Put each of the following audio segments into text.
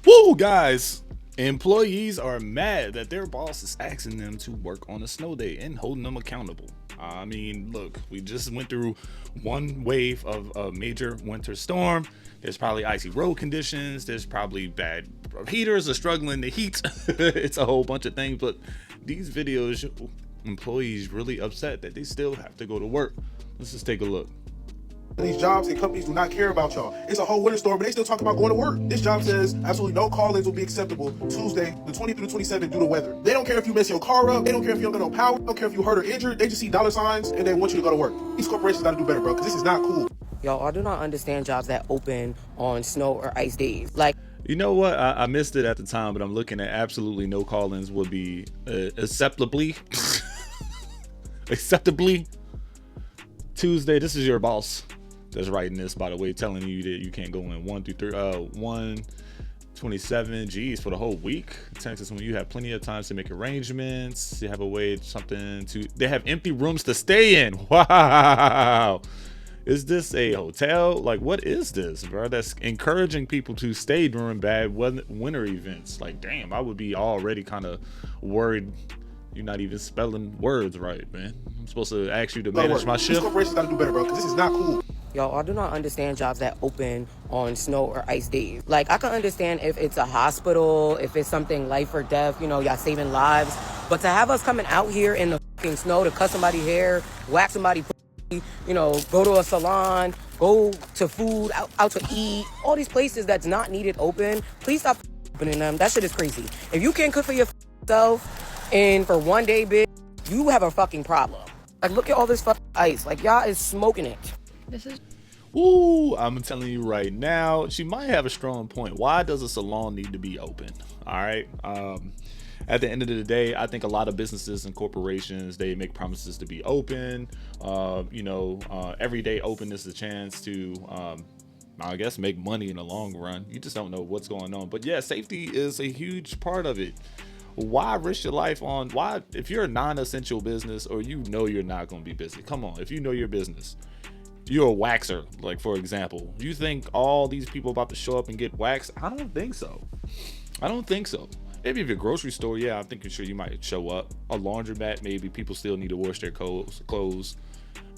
Woo, guys! Employees are mad that their boss is asking them to work on a snow day and holding them accountable. I mean, look, we just went through one wave of a major winter storm. There's probably icy road conditions. There's probably bad heaters are struggling to heat. It's a whole bunch of things, but these videos show employees really upset that they still have to go to work. Let's just take a look. These jobs and companies do not care about y'all. It's a whole winter storm, but they still talk about going to work. This job says absolutely no call-ins will be acceptable Tuesday, the 20th through the 27th due to weather. They don't care if you mess your car up. They don't care if you don't get no power. They don't care if you hurt or injured. They just see dollar signs and they want you to go to work. These corporations got to do better, bro, because this is not cool. Y'all, I do not understand jobs that open on snow or ice days. Like, you know what? I missed it at the time, but I'm looking at absolutely no call-ins would be acceptably Tuesday. This is your boss that's writing this, by the way, telling you that you can't go in 1 through 3, 127 G's for the whole week. Texas, when you have plenty of time to make arrangements, you have a way something to. They have empty rooms to stay in. Wow. Is this a hotel? Like, what is this, bro? That's encouraging people to stay during bad winter events. Like, damn, I would be already kind of worried. You're not even spelling words right, man. I'm supposed to ask you to manage my shift. These corporations got to do better, bro, because this is not cool. y'all, I do not understand jobs that open on snow or ice days. Like, I can understand if it's a hospital, if it's something life or death, you know, y'all saving lives. But to have us coming out here in the fucking snow to cut somebody's hair, whack somebody, you know, go to a salon, go to food, out to eat, all these places that's not needed open, please stop opening them. That shit is crazy. If you can't cook for yourself and for one day, bitch, you have a fucking problem. Like, look at all this fucking ice. Like, y'all is smoking it. This is... Ooh, I'm telling you right now, she might have a strong point. Why does a salon need to be open? All right. At the end of the day, I think a lot of businesses and corporations, they make promises to be open. Every day open is a chance to, I guess, make money in the long run. You just don't know what's going on. But yeah, safety is a huge part of it. Why risk your life on, if you're a non-essential business or you know you're not going to be busy, come on, if you know your business, you're a waxer, like, for example, you think all these people about to show up and get waxed? I don't think so. Maybe if you're a grocery store, yeah, I'm thinking sure you might show up. A laundromat, maybe people still need to wash their clothes.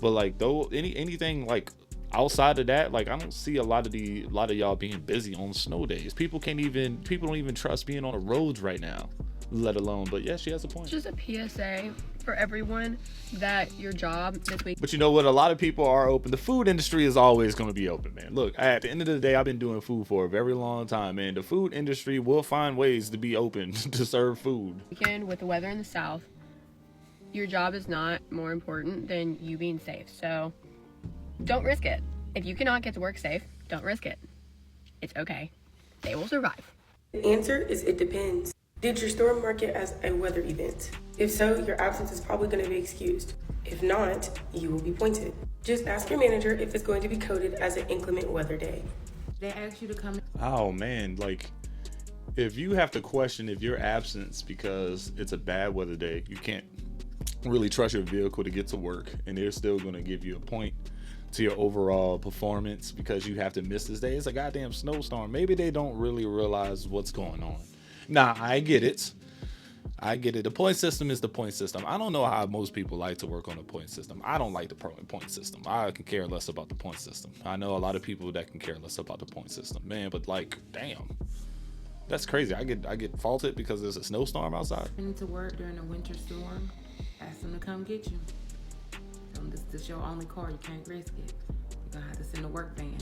But like, though, anything like outside of that, like, I don't see a lot of y'all being busy on snow days. People don't even trust being on the roads right now, let alone. But yeah, she has a point. It's just a PSA for everyone that your job this week. But you know what? A lot of people are open. The food industry is always going to be open, man. Look, at the end of the day, I've been doing food for a very long time, man. The food industry will find ways to be open to serve food. Weekend with the weather in the South, your job is not more important than you being safe. So don't risk it. If you cannot get to work safe, don't risk it. It's okay. They will survive. The answer is it depends. Did your store mark it as a weather event? If so, your absence is probably going to be excused. If not, you will be pointed. Just ask your manager if it's going to be coded as an inclement weather day. They ask you to come. Oh man, like, if you have to question if your absence because it's a bad weather day, you can't really trust your vehicle to get to work, and they're still going to give you a point to your overall performance because you have to miss this day. It's a goddamn snowstorm. Maybe they don't really realize what's going on. Nah, I get it. The point system is the point system. I don't know how most people like to work on a point system. I don't like the point system. I can care less about the point system. I know a lot of people that can care less about the point system, man. But like, damn, that's crazy. I get faulted because there's a snowstorm outside. Coming to work during a winter storm, ask them to come get you. Tell them this is your only car. You can't risk it. You're gonna have to send a work van.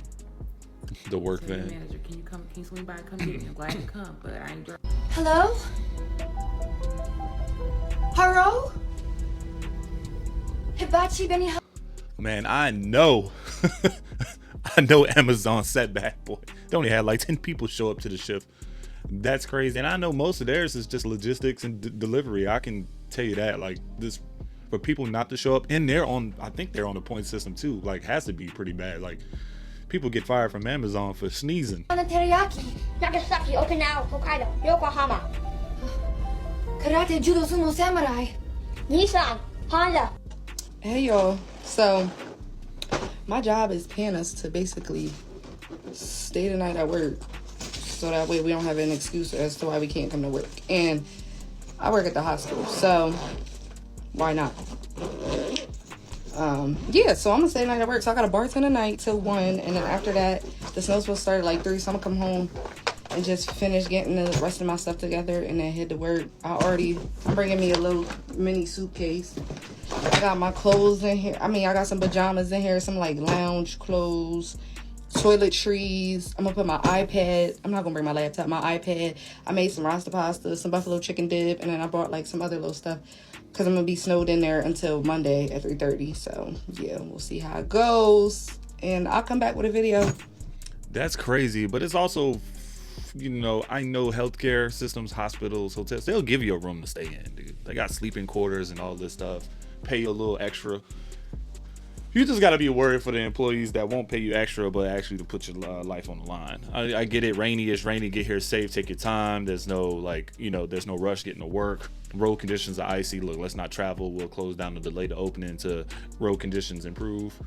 The work Tell van. your manager, can you swing by and come get me? I'm glad you come, but I ain't driving. Hello? Hello? Hibachi Benny. Man, I know. I know Amazon setback, boy. They only had like 10 people show up to the shift. That's crazy. And I know most of theirs is just logistics and delivery. I can tell you that. Like, this, for people not to show up, and I think they're on the point system too. Like, has to be pretty bad. Like, people get fired from Amazon for sneezing. On the teriyaki. Nagasaki, Okinawa, Hokkaido, Yokohama. Karate, judo, sumo, samurai. Nissan, Honda. Hey y'all, so my job is paying us to basically stay the night at work, so that way we don't have an excuse as to why we can't come to work. And I work at the hospital, so why not? Yeah, so I'm gonna stay night at work. So I got a bartend tonight till 1, and then after that, the snow's supposed to start at like 3, so I'm gonna come home and just finish getting the rest of my stuff together and then head to work. I'm bringing me a little mini suitcase. I got my clothes in here. I got some pajamas in here, some like lounge clothes, toiletries. I'm gonna put my iPad. I'm not gonna bring my laptop, my iPad. I made some rasta pasta, some buffalo chicken dip, and then I brought like some other little stuff because I'm gonna be snowed in there until Monday at 3:30. So yeah, we'll see how it goes, and I'll come back with a video. That's crazy, but it's also, I know healthcare systems, hospitals, hotels, they'll give you a room to stay in, dude. They got sleeping quarters and all this stuff. Pay you a little extra. You just got to be worried for the employees that won't pay you extra, but actually to put your life on the line. I get it. Rainy-ish, rainy. Get here safe. Take your time. There's no there's no rush getting to work. Road conditions are icy. Look, let's not travel. We'll close down to delay the opening until road conditions improve.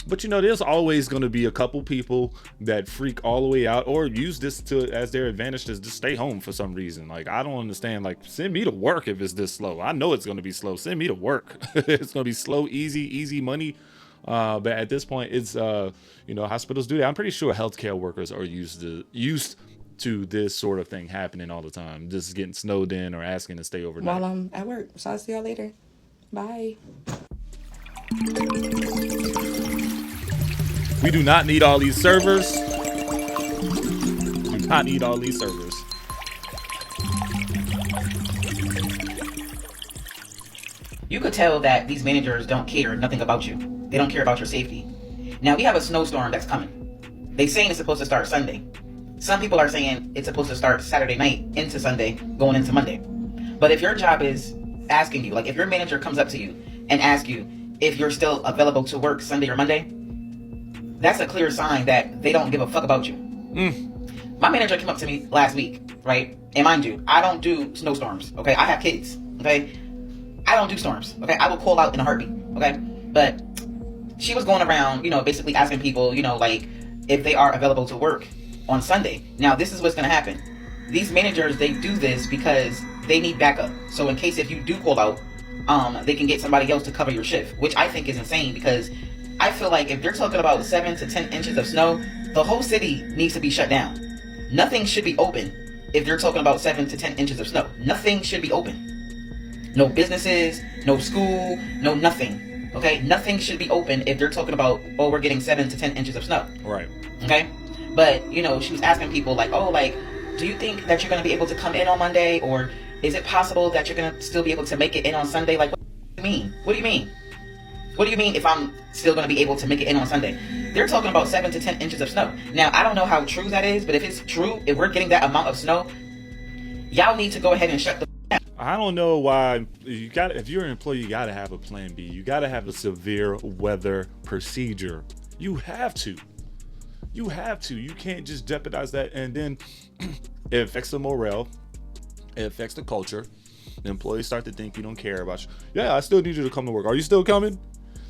But there's always going to be a couple people that freak all the way out or use this as their advantage to just stay home for some reason. Like, I don't understand. Like, send me to work if it's this slow. I know it's going to be slow. Send me to work. It's going to be slow, easy money. But at this point, it's hospitals do that. I'm pretty sure healthcare workers are used to this sort of thing happening all the time. Just getting snowed in or asking to stay overnight. While I'm at work. So I'll see y'all later. Bye. We do not need all these servers. Do not need all these servers. You could tell that these managers don't care nothing about you. They don't care about your safety. Now, we have a snowstorm that's coming. They're saying it's supposed to start Sunday. Some people are saying it's supposed to start Saturday night into Sunday, going into Monday. But if your job is asking you, like if your manager comes up to you and asks you if you're still available to work Sunday or Monday, that's a clear sign that they don't give a fuck about you. My manager came up to me last week, right? And mind you, I don't do snowstorms, okay? I have kids, okay? I don't do storms, okay? I will call out in a heartbeat, okay? But she was going around, basically asking people, like if they are available to work on Sunday. Now, this is what's going to happen. These managers, they do this because they need backup. So in case if you do call out, they can get somebody else to cover your shift, which I think is insane because I feel like if you're talking about 7 to 10 inches of snow, the whole city needs to be shut down. Nothing should be open if you're talking about 7 to 10 inches of snow. Nothing should be open. No businesses, no school, no nothing. Okay? Nothing should be open if they're talking about, we're getting 7 to 10 inches of snow. Right. Okay? But, she was asking people like, do you think that you're going to be able to come in on Monday? Or is it possible that you're going to still be able to make it in on Sunday? Like, what do you mean? What do you mean? What do you mean if I'm still going to be able to make it in on Sunday? They're talking about 7 to 10 inches of snow. Now, I don't know how true that is, but if it's true, if we're getting that amount of snow, y'all need to go ahead and shut the down. I don't know why if you're an employee, you got to have a plan B. You got to have a severe weather procedure. You have to. You can't just jeopardize that. And then it affects the morale. It affects the culture. The employees start to think you don't care about you. Yeah, I still need you to come to work. Are you still coming?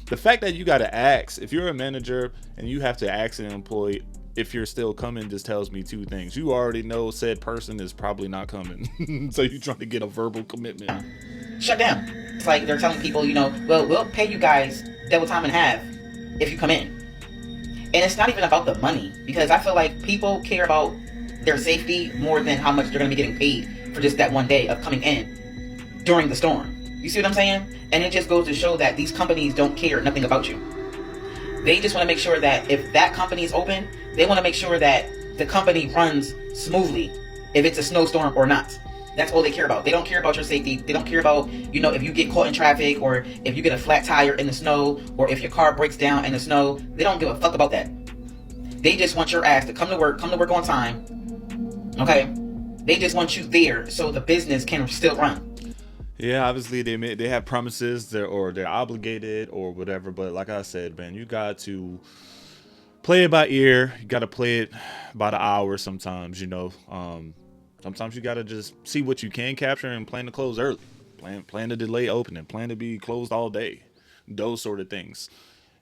The fact that you got to ask, if you're a manager and you have to ask an employee if you're still coming, just tells me two things. You already know said person is probably not coming. So you're trying to get a verbal commitment. Shut down. It's like they're telling people, we'll pay you guys double time and a half if you come in. And it's not even about the money, because I feel like people care about their safety more than how much they're going to be getting paid for just that one day of coming in during the storm. You see what I'm saying? And it just goes to show that these companies don't care nothing about you. They just want to make sure that if that company is open, they want to make sure that the company runs smoothly, if it's a snowstorm or not. That's all they care about. They don't care about your safety. They don't care about, if you get caught in traffic, or if you get a flat tire in the snow, or if your car breaks down in the snow. They don't give a fuck about that. They just want your ass to come to work on time. Okay? They just want you there so the business can still run. Yeah, obviously they have promises, they're obligated or whatever. But like I said, man, you got to play it by ear. You got to play it by the hour sometimes, Sometimes you got to just see what you can capture and plan to close early. Plan to delay opening. Plan to be closed all day. Those sort of things.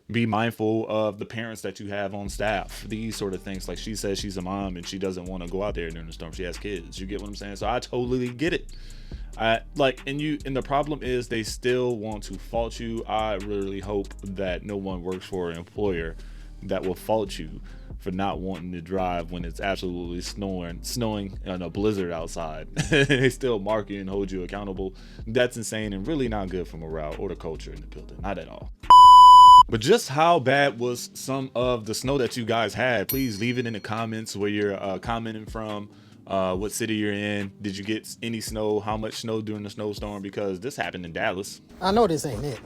Be mindful of the parents that you have on staff, these sort of things. Like she says she's a mom and she doesn't want to go out there during the storm. She has kids. You get what I'm saying? So I totally get it. And the problem is they still want to fault you. I really hope that no one works for an employer that will fault you for not wanting to drive when it's absolutely snowing and a blizzard outside. They still mark you and hold you accountable. That's insane and really not good for morale or the culture in the building. Not at all. But just how bad was some of the snow that you guys had? Please leave it in the comments where you're commenting from, what city you're in. Did you get any snow? How much snow during the snowstorm? Because this happened in Dallas. I know this ain't it.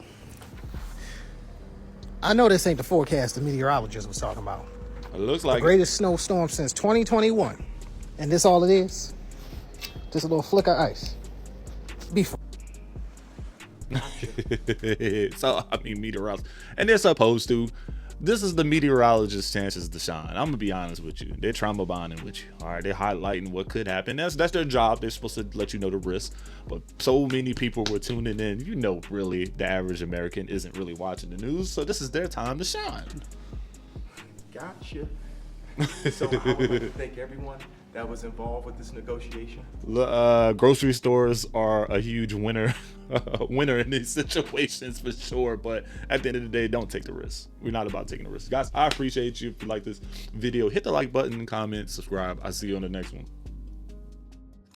I know this ain't the forecast the meteorologist was talking about. It looks like the greatest snowstorm since 2021. And this all it is? Just a little flick of ice. So, I mean, meteorologists, and they're supposed to. This is the meteorologist's chances to shine. I'm gonna be honest with you. They're trauma bonding with you. All right, they're highlighting what could happen. That's their job. They're supposed to let you know the risk. But so many people were tuning in. You know, really, the average American isn't really watching the news. So this is their time to shine. Gotcha. So I would like to thank everyone that was involved with this negotiation. Grocery stores are a huge winner in these situations for sure, but at the end of the day, don't take the risk. We're not about taking the risk. Guys, I appreciate you. If you like this video, hit the like button, comment, subscribe. I'll see you on the next one.